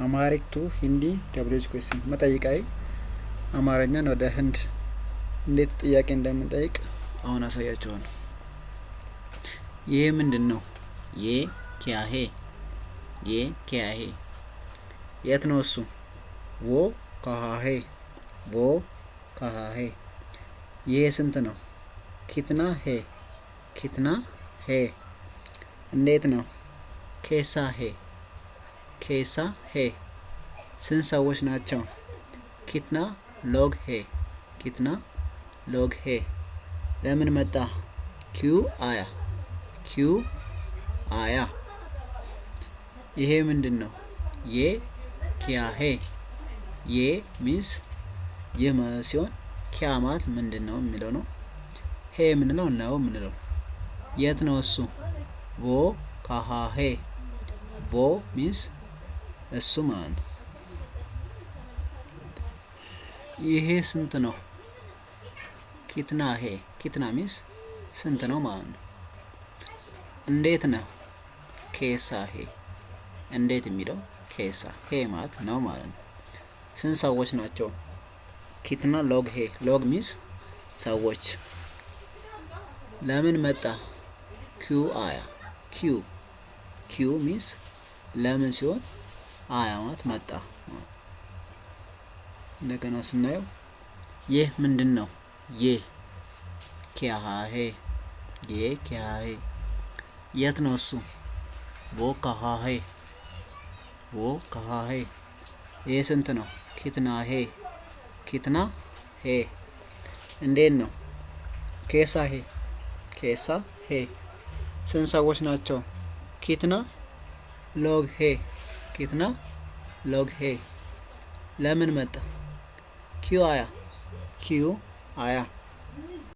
አማሪክ ቱ ሂንዲ ደብሊውኤች ኩዌስችን መጠይቃዊ አማርኛን ወደ ህንድ እንዴት ጥያቄ እንደምንጠይቅ አሁን አሳያችኋለሁ። ይሄ ምንድነው? ये क्या है? ये क्या है? የት ነው እሱ? वो कहाँ है? वो कहाँ है? ይሄ ስንት ነው? कितना है? कितना है? እንዴት ነው? कैसा है? कैसा है? ስንት ሰዎች ናቸው? कितना लोग है? कितना लोग है? ለምን መጣ? क्यों आया? क्यों आया? ይሄ ምንድነው? ये क्या है? ये ሚንስ ይህ ማለት ሲሆን क्या ማለት ምንድነው የሚለው ነው። ሄ ምንለው ነው ምንለው። የት ነው እሱ? वो कहाँ है? वो ሚንስ እሱ ማለት ነው። ይሄ ስንት ነው? कितना है? कितना ሚንስ ስንት ነው ማለት ነው። እንዴት ነው? कैसा है? እንዴት የሚለው कैसा ሄ ማለት ነው ማለት ነው። ስንት ሰዎች ናቸው? कितना लोग है? लोग ሚንስ ሰዎች። ለምን መጣ? क्यों आया? क्यों ሚንስ ለምን ሲሆን አያ ማለት መጣ። እንደገና ስናየው ይህ ምንድን ነው? ये क्या है? ये क्या है? የት ነው እሱ? वो कहाँ है? वो कहाँ है? ይሄ ስንት ነው? कितना है? कितना है? እንዴት ነው? कैसा है? कैसा है? ስንት ሰዎች ናቸው? कितना लोग है? कितना लोग है? ለምን መጣ? क्यों आया? क्यों आया?